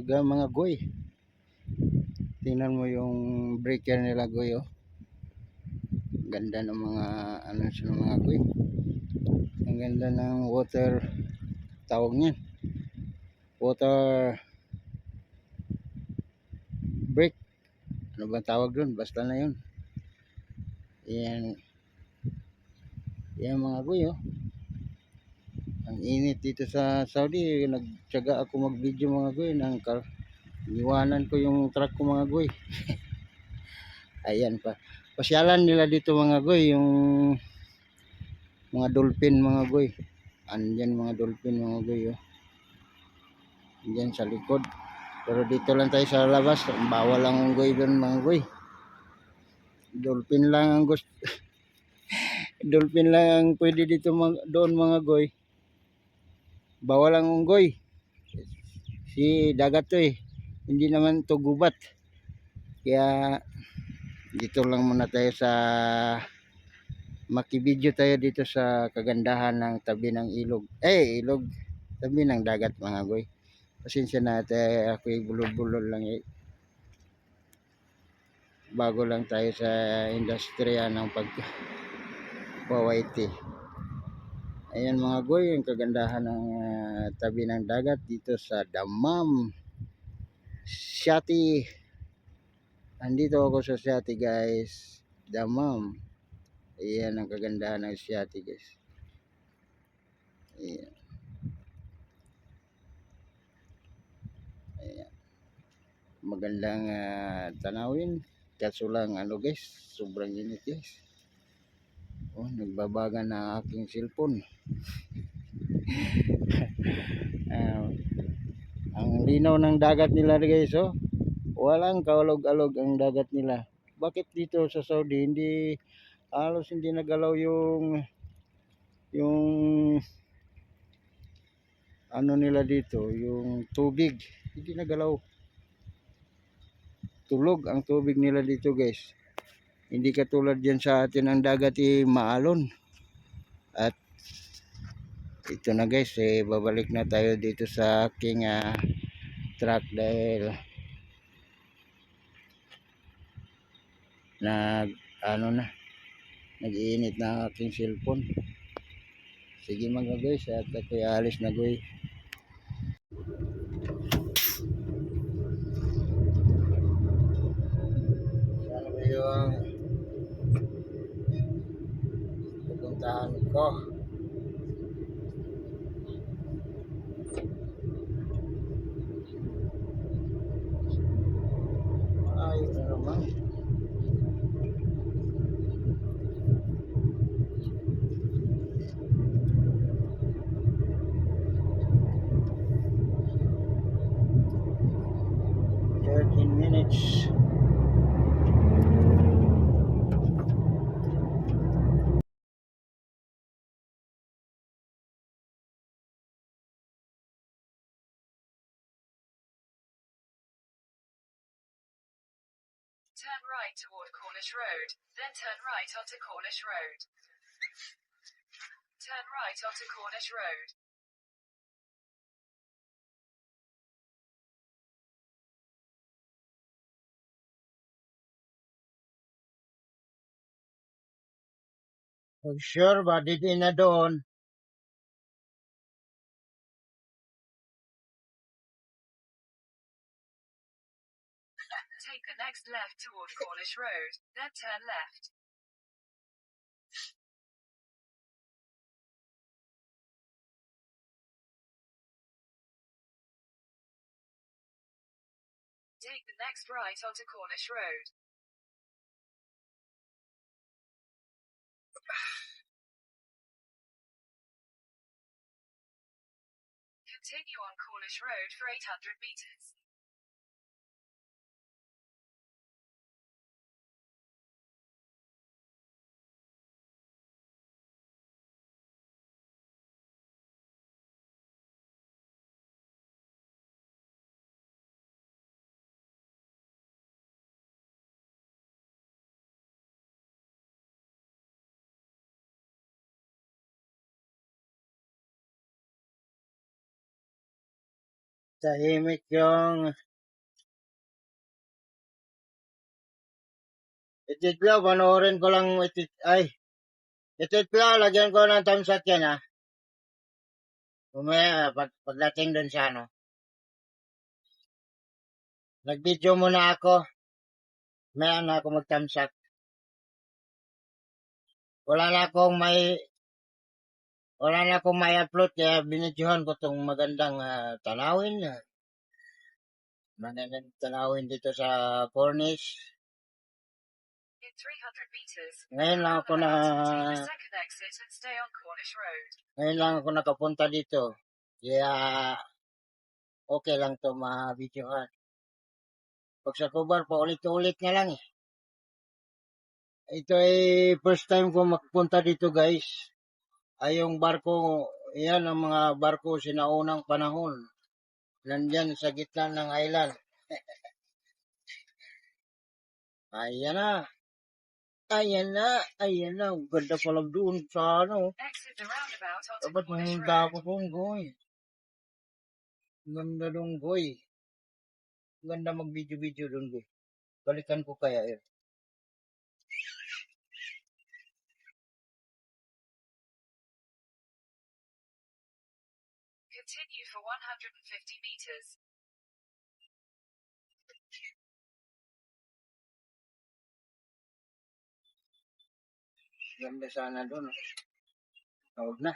mga goy. Tingnan mo yung breaker nila goy, oh. Ganda ng mga ano sa mga goy. Ang ganda ng water, tawag niyan, water break, ano ba tawag doon, basta na yun. Yan mga goy, oh. Ang init dito sa Saudi, nagtiyaga ako mag video mga goy, iwanan ko yung truck ko mga goy. Ayan pa, pasyalan nila dito mga goy, yung mga dolphin mga goy. Andyan mga dolphin mga goy, oh. Andyan sa likod. Pero dito lang tayo sa labas, bawal ang unggoy doon mga goy. Dolphin lang ang gusto. Dolphin lang ang pwede dito doon mga goy. Bawal ang unggoy. Si dagat to eh. Hindi naman to gubat. Kaya dito lang muna tayo sa makibidyo tayo dito sa kagandahan ng tabi ng ilog. Ilog. Tabi ng dagat mga goy. Pasensya na at ako'y bulol-bulol lang eh. Bago lang tayo sa industriya ng pagwawaiti. Ayan mga goy, ang kagandahan ng tabi ng dagat dito sa Dammam Siati. Andito ako sa Siati guys, Dammam. Ayan ang kagandahan ng Siati guys. Ayan. Ayan. Magandang tanawin. Kaso lang ano guys, sobrang init guys. Oh, nagbabaga na aking cellphone. Ang linaw ng dagat nila guys, oh. Walang kaulog-alog ang dagat nila. Bakit dito sa Saudi halos hindi nagalaw yung ano nila dito, yung tubig. Hindi nagalaw. Tulog ang tubig nila dito guys. Hindi katulad diyan sa atin ang dagat maalon. At ito na guys, babalik na tayo dito sa aking truck dahil nag-iinit na ang aking cellphone. Sige mga guys, at ako'y alis na guys. Sana ba yung pupuntahan ko? Ayos na naman. Minutes. Turn right toward Cornish Road, then turn right onto Cornish Road. Turn right onto Cornish Road. Sure ba, dito na doon. Take the next left toward Cornish Road, then turn left. Take the next right onto Cornish Road. Continue on Cornish Road for 800 meters. Tahimik yung Ititlaw, panoorin ko lang Ititlaw, lagyan ko ng thumbs up yan ha. Umaya, pagdating dun sa ano. Nag-video muna ako, may ano ako mag-thumbs up. Wala na akong may upload kaya binidyohan ko tong magandang tanawin. Magandang tanawin dito sa Cornish. In 300 meters, Ngayon lang ako na take the second exit and stay on Cornish Road. ngayon lang ako nakapunta dito. Kaya okay lang to ma-videohan. Pag sa Kubar, paulit-ulit na lang eh. Ito ay first time ko magpunta dito guys. Ay yung barko, yan ang mga barko sinaunang panahon. Nandyan sa gitna ng island. Ayan na. Ayan na. Ayan na. Ganda pala doon sa ano. Exit the roundabout onto Dapat Cornish pumunta Road. ako doon, goy. Ganda doon, goy. Ganda mag-video-video doon, goy. Balikan ko kaya yun. Continue for 150 meters. Ganda sana doon. Huwag na.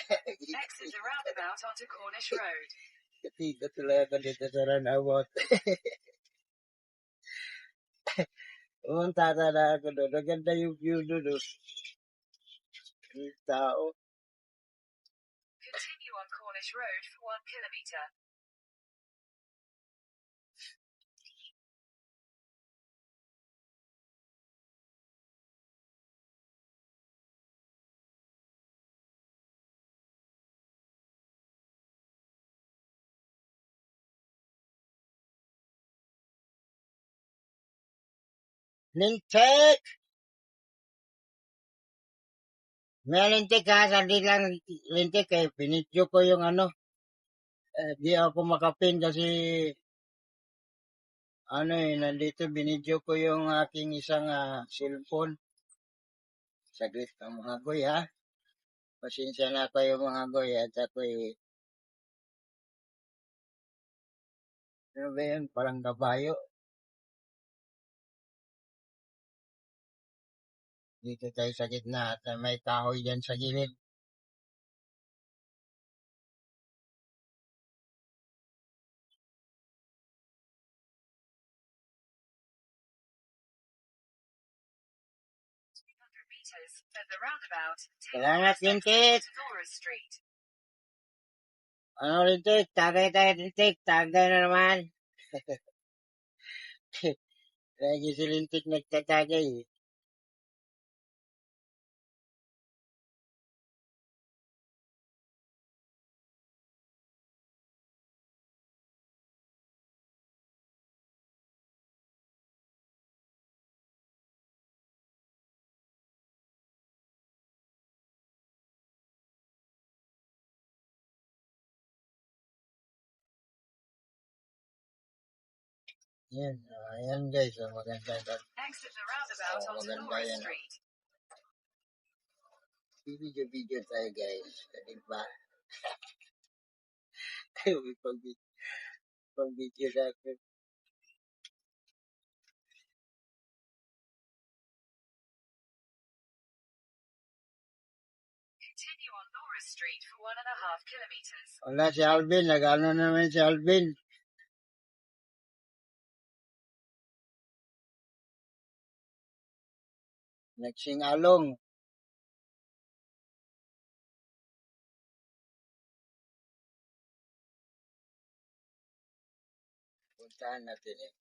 Exit the roundabout onto Cornish Road. Katiga talaga dito sa Ranawat. Pumunta na ako doon. Maganda yung view doon. Yung tao. Continue on Cornish Road for 1 kilometer. Lintik! May lintik ha. Sandi lang lintik eh. Pinidyo ko yung ano. Di ako makapin kasi ano eh, nandito binidyo ko yung aking isang cellphone. Saglit ang mga goy ha. Pasensya na kayo mga goy at ako eh. Ano ba yun? Parang kabayo. Dito tayo sa gitna at may kahoy dyan sa gilid. Meters at the roundabout. Take Salamat, the next lintik! exit to Norris Street. Ano lintik? Tagay tayo lintik. Tagay na naman. Lagi si lintik nagtatagay eh. Yan, ayan guys, maganda yan. Exit the roundabout onto Maganda Norris yan. Street. Video tayo guys. Diba? Pag-video natin. Continue on Norris Street for 1.5 kilometers. Wala si Alvin, nag-ano naman si Alvin. Nagsing-along. Puntahan natin eh.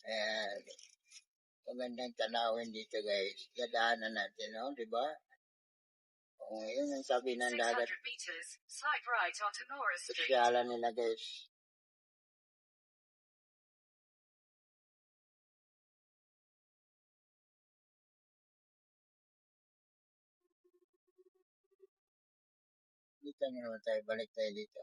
Ayan. Magandang tanawin dito guys. Dadaanan natin, no? Diba? O, yun ang sabi ng 600 dagat. meters. Slide right onto Norris Street. Sosyalan nila guys. Dito naman tayo. Balik tayo dito.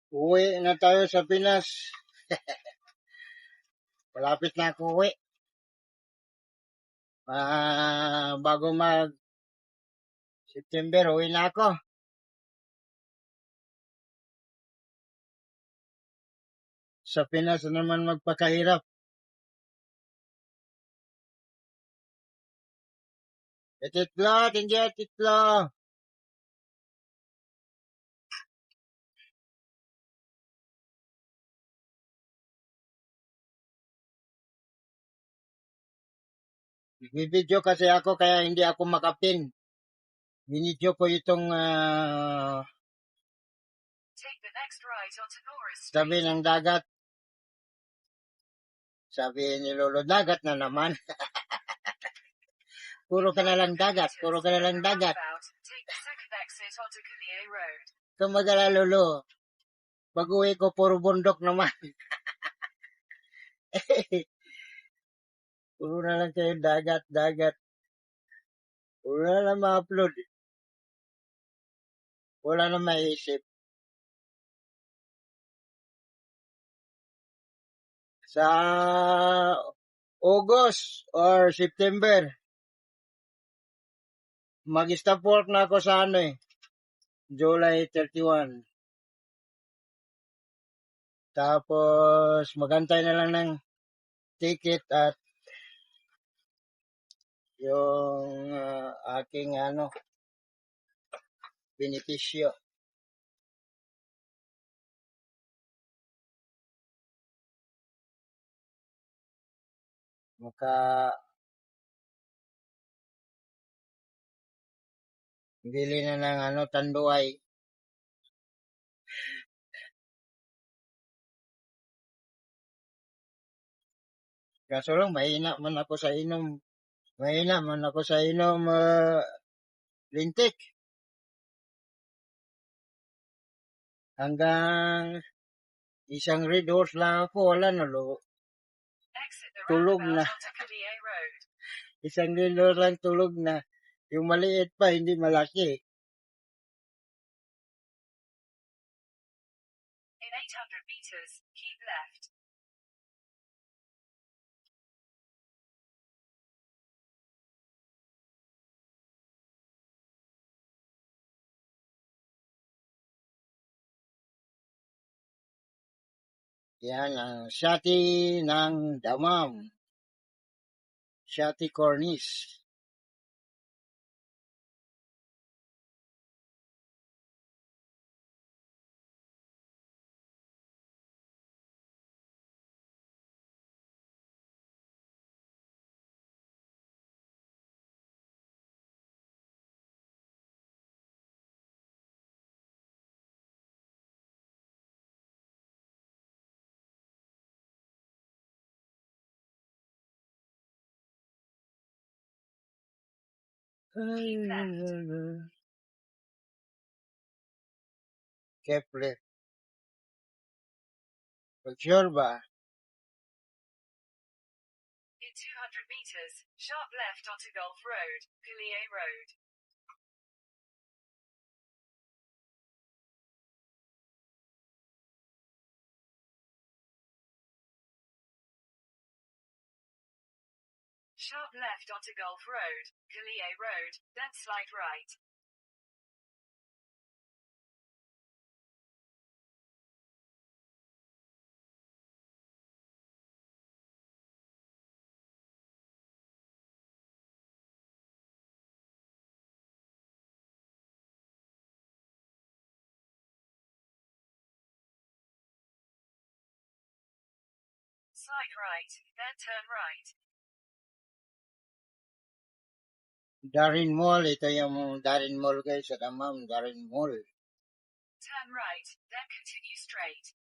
Uwi na tayo sa Pinas. Malapit na ako uwi. Bago mag September, uwi na ako. Sa Pinas na naman magpakahirap. Titlo, hindi titlo. Bibidyo kasi ako kaya hindi ako makapin. Binidyo ko itong Take the next right onto Norris tabi Street. ng dagat. Sabi ni Lolo, dagat na naman. Puro ka na lang dagat, puro ka na lang dagat. Roundabout, take the second exit onto Collier Road. Kumagala Lolo, pag-uwi ko puro bundok naman. Puro na lang kayo dagat, dagat. Puro na lang ma-upload. Wala na maisip. Sa August or September, mag-stop work na ako sa July 31. Tapos, magantay na lang ng ticket at yung aking benepisyo. Maka bili na ng tanduay. Kaso lang, mahina man ako sa inom. Mahina man ako sa inom lintik. Hanggang isang red horse lang ako, wala na Exit the tulog na. roundabout onto Collier Road. Isang red horse lang tulog na. Yung maliit pa, hindi malaki. In 800 meters, keep left. Yan ang Shati ng Damam. Shati Cornice. Kepler. Sure ba? In 200 meters, sharp left onto Gulf Road, Collier Road. Sharp left onto Gulf Road, Collier Road, then slight right. Slight right, then turn right. Darin Mall. Ito yung Darin Mall guys sa Damam. Darin Mall. Turn right, then continue straight.